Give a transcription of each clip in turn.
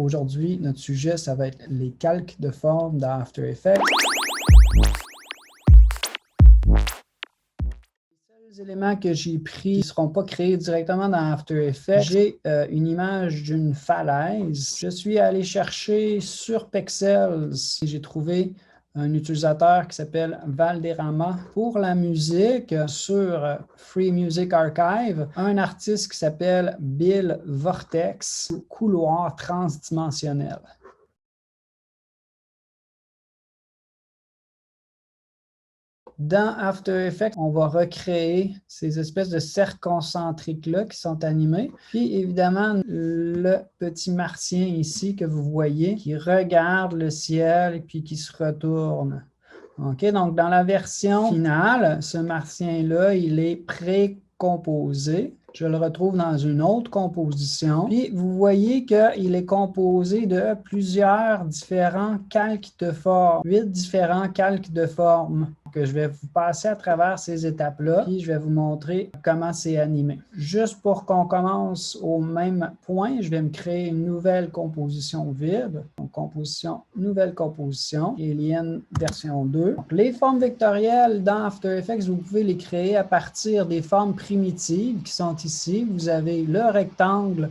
Aujourd'hui, notre sujet, ça va être les calques de forme dans After Effects. Les éléments que j'ai pris ne seront pas créés directement dans After Effects. J'ai une image d'une falaise. Je suis allé chercher sur Pexels et j'ai trouvé un utilisateur qui s'appelle Valderrama pour la musique sur Free Music Archive, un artiste qui s'appelle Bill Vortex, couloir transdimensionnel. Dans After Effects, on va recréer ces espèces de cercles concentriques-là qui sont animés. Puis évidemment, le petit martien ici que vous voyez qui regarde le ciel et puis qui se retourne. OK, donc dans la version finale, ce martien-là, il est précomposé. Je le retrouve dans une autre composition. Puis vous voyez qu'il est composé de plusieurs différents calques de forme, 8 différents calques de forme. Que je vais vous passer à travers ces étapes-là, puis je vais vous montrer comment c'est animé. Juste pour qu'on commence au même point, je vais me créer une nouvelle composition vide. Donc, nouvelle composition, Alien version 2. Donc, les formes vectorielles dans After Effects, vous pouvez les créer à partir des formes primitives qui sont ici. Vous avez le rectangle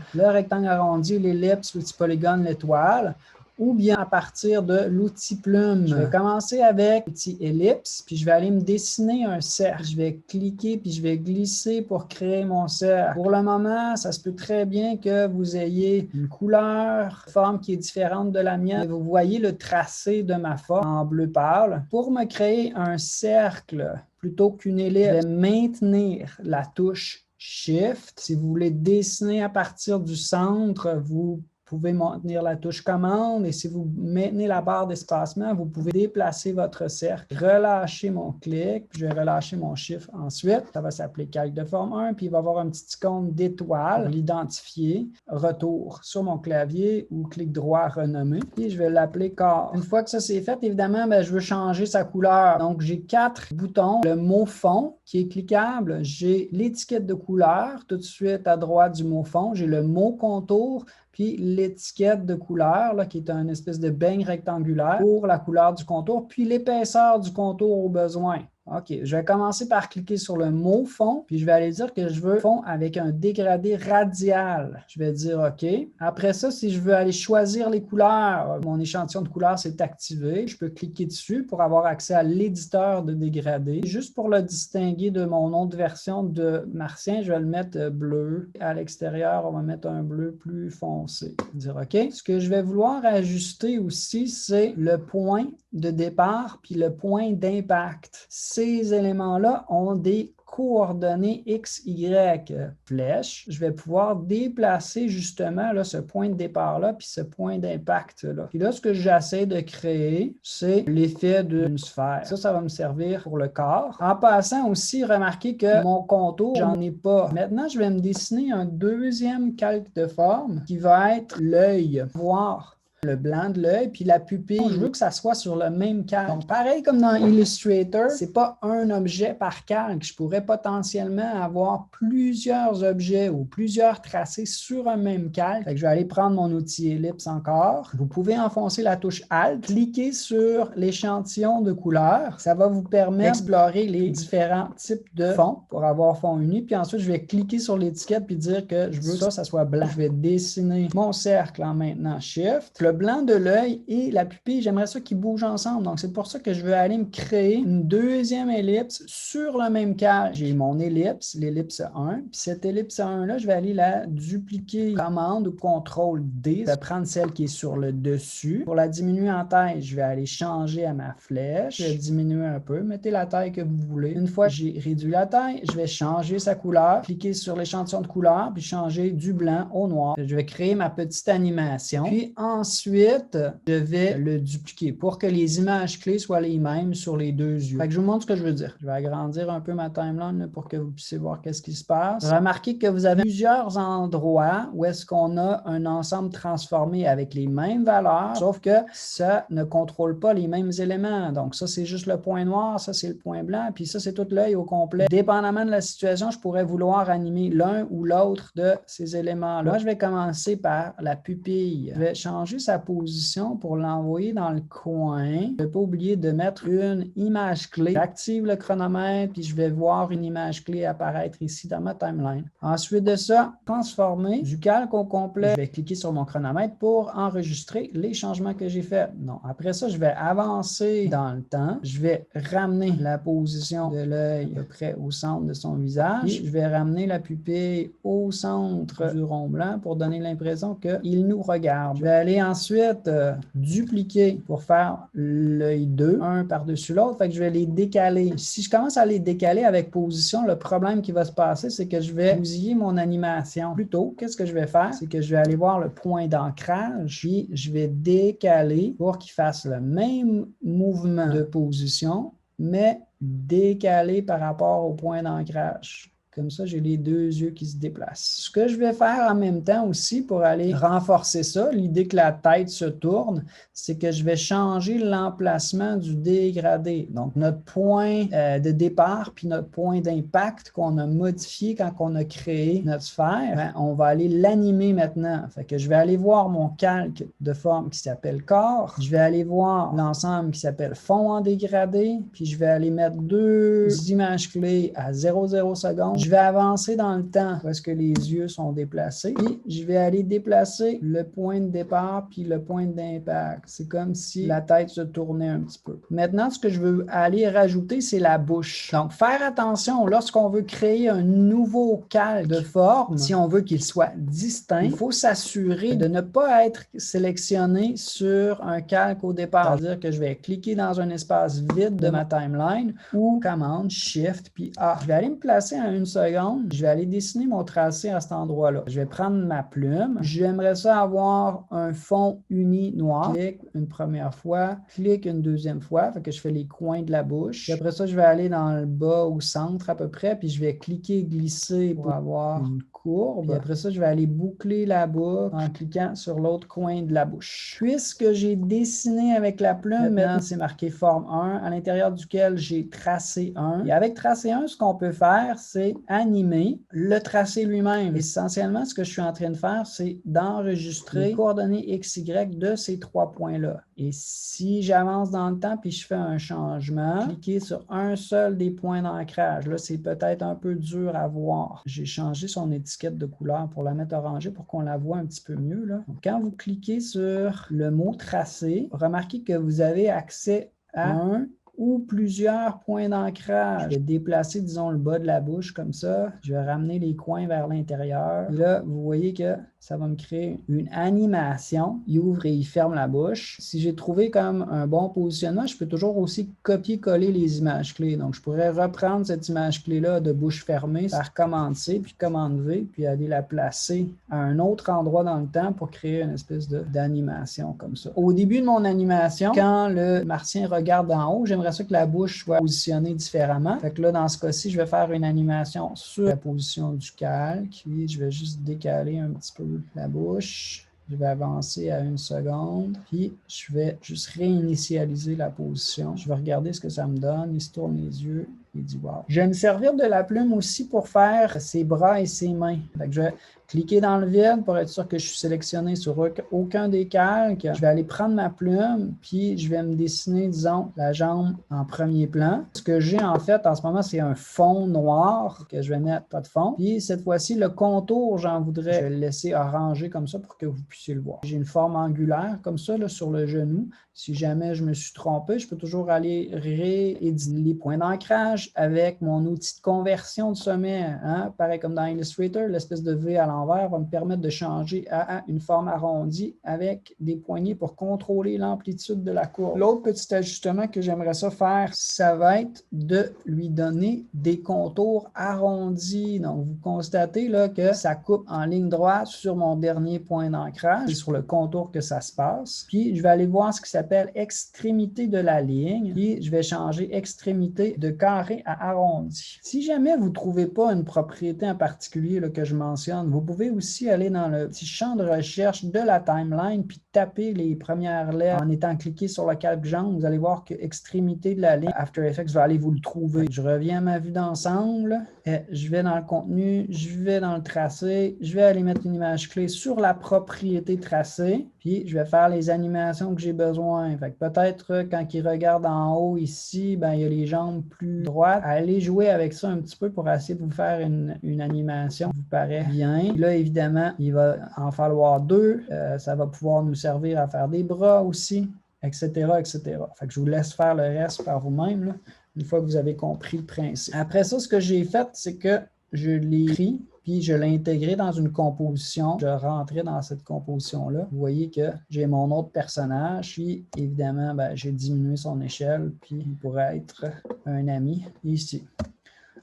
arrondi, l'ellipse, le petit polygone, l'étoile, ou bien à partir de l'outil plume. Je vais commencer avec l'outil ellipse, puis je vais aller me dessiner un cercle. Je vais cliquer, puis je vais glisser pour créer mon cercle. Pour le moment, ça se peut très bien que vous ayez une couleur, une forme qui est différente de la mienne. Vous voyez le tracé de ma forme en bleu pâle. Pour me créer un cercle, plutôt qu'une ellipse, je vais maintenir la touche Shift. Si vous voulez dessiner à partir du centre, vous pouvez maintenir la touche commande et si vous maintenez la barre d'espacement, vous pouvez déplacer votre cercle, relâcher mon clic, puis je vais relâcher mon chiffre ensuite. Ça va s'appeler calque de forme 1, puis il va y avoir un petit icône d'étoile pour l'identifier. Retour sur mon clavier ou clic droit renommer, puis je vais l'appeler corps. Une fois que ça c'est fait, évidemment, je veux changer sa couleur. Donc, j'ai 4 boutons. Le mot fond qui est cliquable, j'ai l'étiquette de couleur tout de suite à droite du mot fond, j'ai le mot contour, puis l'étiquette de couleur, là, qui est une espèce de beigne rectangulaire pour la couleur du contour, puis l'épaisseur du contour au besoin. OK, je vais commencer par cliquer sur le mot fond, puis je vais aller dire que je veux fond avec un dégradé radial. Je vais dire OK. Après ça, si je veux aller choisir les couleurs, mon échantillon de couleurs s'est activé. Je peux cliquer dessus pour avoir accès à l'éditeur de dégradé. Juste pour le distinguer de mon autre version de martien, je vais le mettre bleu. À l'extérieur, on va mettre un bleu plus foncé. Dire OK. Ce que je vais vouloir ajuster aussi, c'est le point de départ puis le point d'impact. Ces éléments-là ont des coordonnées X, Y, flèche. Je vais pouvoir déplacer justement là, ce point de départ-là puis ce point d'impact-là. Puis là, ce que j'essaie de créer, c'est l'effet d'une sphère. Ça va me servir pour le corps. En passant aussi, remarquez que mon contour, j'en ai pas. Maintenant, je vais me dessiner un deuxième calque de forme qui va être l'œil. Voir le blanc de l'œil, puis la pupille, je veux que ça soit sur le même calque. Donc, pareil comme dans Illustrator, c'est pas un objet par calque. Je pourrais potentiellement avoir plusieurs objets ou plusieurs tracés sur un même calque. Fait que je vais aller prendre mon outil ellipse encore. Vous pouvez enfoncer la touche Alt, cliquer sur l'échantillon de couleurs. Ça va vous permettre d'explorer les différents types de fonds pour avoir fond uni. Puis ensuite, je vais cliquer sur l'étiquette puis dire que je veux que ça soit blanc. Je vais dessiner mon cercle en maintenant Shift. Le blanc de l'œil et la pupille, j'aimerais ça qu'ils bougent ensemble. Donc, c'est pour ça que je veux aller me créer une deuxième ellipse sur le même calque. J'ai mon ellipse, l'ellipse 1. Puis cette ellipse 1-là, je vais aller la dupliquer. Commande ou CTRL-D. Je vais prendre celle qui est sur le dessus. Pour la diminuer en taille, je vais aller changer à ma flèche. Je vais diminuer un peu. Mettez la taille que vous voulez. Une fois que j'ai réduit la taille, je vais changer sa couleur. Cliquer sur l'échantillon de couleur, puis changer du blanc au noir. Je vais créer ma petite animation. Puis ensuite, Ensuite, je vais le dupliquer pour que les images clés soient les mêmes sur les deux yeux. Fait que je vous montre ce que je veux dire. Je vais agrandir un peu ma timeline là, pour que vous puissiez voir qu'est-ce qui se passe. Remarquez que vous avez plusieurs endroits où est-ce qu'on a un ensemble transformé avec les mêmes valeurs, sauf que ça ne contrôle pas les mêmes éléments. Donc ça, c'est juste le point noir, ça, c'est le point blanc, puis ça, c'est tout l'œil au complet. Dépendamment de la situation, je pourrais vouloir animer l'un ou l'autre de ces éléments-là. Moi, je vais commencer par la pupille. Je vais changer sa position pour l'envoyer dans le coin. Je ne vais pas oublier de mettre une image clé. J'active le chronomètre, puis je vais voir une image clé apparaître ici dans ma timeline. Ensuite de ça, transformer du calque au complet. Je vais cliquer sur mon chronomètre pour enregistrer les changements que j'ai faits. Non, après ça, je vais avancer dans le temps. Je vais ramener la position de l'œil à peu près au centre de son visage. Et je vais ramener la pupille au centre du rond blanc pour donner l'impression qu'il nous regarde. Je vais aller ensuite dupliquer pour faire l'œil 2, un par-dessus l'autre. Fait que je vais les décaler. Si je commence à les décaler avec position, le problème qui va se passer, c'est que je vais bousiller mon animation. Plutôt, qu'est-ce que je vais faire? C'est que je vais aller voir le point d'ancrage, puis je vais décaler pour qu'il fasse le même mouvement de position, mais décalé par rapport au point d'ancrage. Comme ça, j'ai les deux yeux qui se déplacent. Ce que je vais faire en même temps aussi pour aller renforcer ça, l'idée que la tête se tourne, c'est que je vais changer l'emplacement du dégradé. Donc, notre point de départ puis notre point d'impact qu'on a modifié quand on a créé notre sphère, ben, on va aller l'animer maintenant. Fait que je vais aller voir mon calque de forme qui s'appelle corps. Je vais aller voir l'ensemble qui s'appelle fond en dégradé. Puis je vais aller mettre deux images clés à 0,0 secondes. Je vais avancer dans le temps parce que les yeux sont déplacés. Puis, je vais aller déplacer le point de départ puis le point d'impact. C'est comme si la tête se tournait un petit peu. Maintenant, ce que je veux aller rajouter, c'est la bouche. Donc, faire attention, lorsqu'on veut créer un nouveau calque de forme, si on veut qu'il soit distinct, il faut s'assurer de ne pas être sélectionné sur un calque au départ. C'est-à-dire que je vais cliquer dans un espace vide de ma timeline ou commande, shift, puis A. Je vais aller me placer à une seconde, je vais aller dessiner mon tracé à cet endroit-là. Je vais prendre ma plume. J'aimerais ça avoir un fond uni noir. Clique une première fois, clique une deuxième fois, fait que je fais les coins de la bouche. Puis après ça, je vais aller dans le bas au centre à peu près, puis je vais cliquer, glisser pour avoir une courbe. Puis après ça, je vais aller boucler la boucle en cliquant sur l'autre coin de la bouche. Puisque j'ai dessiné avec la plume, maintenant c'est marqué forme 1, à l'intérieur duquel j'ai tracé 1. Et avec tracé 1, ce qu'on peut faire, c'est animer le tracé lui-même. Essentiellement, ce que je suis en train de faire, c'est d'enregistrer les coordonnées X, Y de ces trois points-là. Et si j'avance dans le temps puis je fais un changement, cliquez sur un seul des points d'ancrage. Là, c'est peut-être un peu dur à voir. J'ai changé son étiquette de couleur pour la mettre orangée pour qu'on la voit un petit peu mieux. Là. Donc, quand vous cliquez sur le mot tracé, remarquez que vous avez accès à un ou plusieurs points d'ancrage. Je vais déplacer, disons, le bas de la bouche comme ça. Je vais ramener les coins vers l'intérieur. Et là, vous voyez que ça va me créer une animation. Il ouvre et il ferme la bouche. Si j'ai trouvé comme un bon positionnement, je peux toujours aussi copier-coller les images clés. Donc, je pourrais reprendre cette image clé-là de bouche fermée, faire commande C, puis commande V, puis aller la placer à un autre endroit dans le temps pour créer une espèce d'animation comme ça. Au début de mon animation, quand le martien regarde en haut, j'aimerais ça que la bouche soit positionnée différemment. Fait que là, dans ce cas-ci, je vais faire une animation sur la position du calque. Puis, je vais juste décaler un petit peu la bouche. Je vais avancer à une seconde. Puis, je vais juste réinitialiser la position. Je vais regarder ce que ça me donne. Il se tourne les yeux. Il dit « Wow ». Je vais me servir de la plume aussi pour faire ses bras et ses mains. Fait que je vais cliquer dans le vide pour être sûr que je suis sélectionné sur aucun des calques. Je vais aller prendre ma plume, puis je vais me dessiner, disons, la jambe en premier plan. Ce que j'ai en fait en ce moment, c'est un fond noir que je vais mettre, pas de fond. Puis cette fois-ci, le contour, j'en voudrais, je vais le laisser orangé comme ça pour que vous puissiez le voir. J'ai une forme angulaire comme ça là, sur le genou. Si jamais je me suis trompé, je peux toujours aller rééditer les points d'ancrage avec mon outil de conversion de sommet. Hein? Pareil comme dans Illustrator, l'espèce de V à l'envers. l'envers va me permettre de changer à une forme arrondie avec des poignées pour contrôler l'amplitude de la courbe. L'autre petit ajustement que j'aimerais ça faire, ça va être de lui donner des contours arrondis. Donc, vous constatez là, que ça coupe en ligne droite sur mon dernier point d'ancrage. C'est sur le contour que ça se passe. Puis, je vais aller voir ce qui s'appelle extrémité de la ligne. Puis, je vais changer extrémité de carré à arrondi. Si jamais vous ne trouvez pas une propriété en particulier là, que je mentionne, vous pouvez aussi aller dans le petit champ de recherche de la timeline puis taper les premières lettres en étant cliqué sur le calque-jambe. Vous allez voir que extrémité de la ligne, After Effects va aller vous le trouver. Je reviens à ma vue d'ensemble. Je vais dans le contenu, je vais dans le tracé, je vais aller mettre une image clé sur la propriété tracée, puis je vais faire les animations que j'ai besoin. Fait que peut-être quand il regarde en haut ici, ben, il y a les jambes plus droites. Allez jouer avec ça un petit peu pour essayer de vous faire une animation qui vous paraît bien. Là, évidemment, il va en falloir deux. Ça va pouvoir nous servir à faire des bras aussi, etc., etc. Fait que je vous laisse faire le reste par vous-même, là, une fois que vous avez compris le principe. Après ça, ce que j'ai fait, c'est que je l'ai pris, puis je l'ai intégré dans une composition. Je rentrais dans cette composition-là. Vous voyez que j'ai mon autre personnage, puis évidemment, ben, j'ai diminué son échelle, puis il pourrait être un ami ici.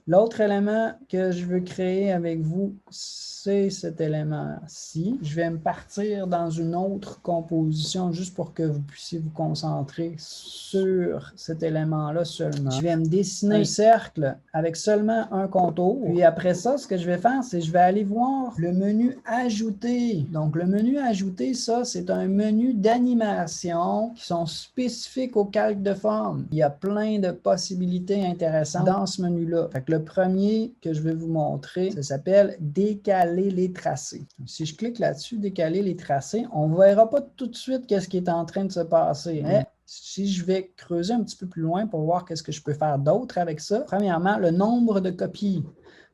L'autre élément que je veux créer avec vous, c'est cet élément-ci. Je vais me partir dans une autre composition juste pour que vous puissiez vous concentrer sur cet élément-là seulement. Je vais me dessiner un cercle avec seulement un contour. Puis après ça, ce que je vais faire, c'est que je vais aller voir le menu Ajouter. Donc, le menu Ajouter, ça, c'est un menu d'animation qui sont spécifiques au calque de forme. Il y a plein de possibilités intéressantes dans ce menu-là. Fait que le premier que je vais vous montrer, ça s'appelle décaler les tracés. Si je clique là-dessus, décaler les tracés, on ne verra pas tout de suite qu'est-ce qui est en train de se passer. Mais si je vais creuser un petit peu plus loin pour voir qu'est-ce que je peux faire d'autre avec ça, premièrement, le nombre de copies.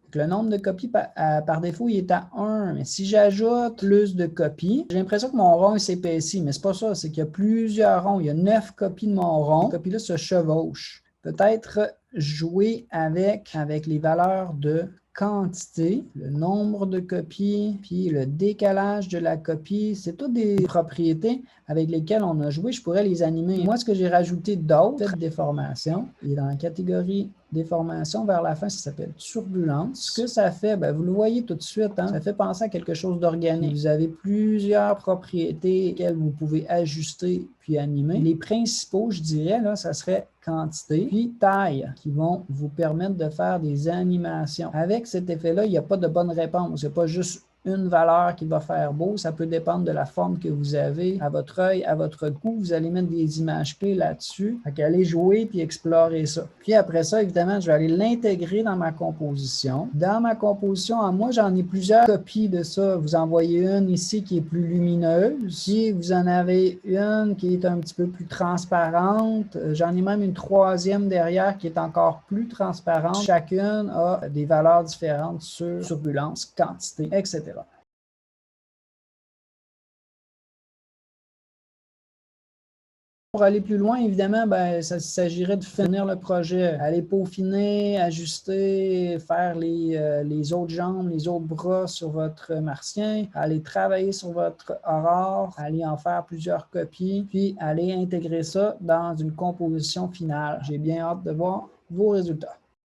Donc, le nombre de copies par défaut, il est à 1. Mais si j'ajoute plus de copies, j'ai l'impression que mon rond s'épaissit. Mais ce n'est pas ça, c'est qu'il y a plusieurs ronds. Il y a 9 copies de mon rond. Ces copies-là se chevauchent. Peut-être jouer avec les valeurs de quantité, le nombre de copies, puis le décalage de la copie. C'est toutes des propriétés avec lesquelles on a joué. Je pourrais les animer. Moi, ce que j'ai rajouté d'autres, déformation, et dans la catégorie déformation vers la fin, ça s'appelle turbulence. Ce que ça fait, ben, vous le voyez tout de suite, hein, ça fait penser à quelque chose d'organique. Vous avez plusieurs propriétés auxquelles vous pouvez ajuster puis animer. Les principaux, je dirais, là, ça serait quantité, puis taille, qui vont vous permettre de faire des animations. Avec cet effet-là, il n'y a pas de bonne réponse. Il n'y a pas juste une valeur qui va faire beau. Ça peut dépendre de la forme que vous avez à votre œil, à votre cou. Vous allez mettre des images clés là-dessus. Fait qu'allez jouer puis explorer ça. Puis après ça, évidemment, je vais aller l'intégrer dans ma composition. Dans ma composition, moi, j'en ai plusieurs copies de ça. Vous en voyez une ici qui est plus lumineuse. Puis vous en avez une qui est un petit peu plus transparente. J'en ai même une troisième derrière qui est encore plus transparente. Chacune a des valeurs différentes sur turbulence, quantité, etc. Pour aller plus loin, évidemment, ben, ça s'agirait de finir le projet, aller peaufiner, ajuster, faire les autres jambes, les autres bras sur votre martien, aller travailler sur votre aurore, aller en faire plusieurs copies, puis aller intégrer ça dans une composition finale. J'ai bien hâte de voir vos résultats.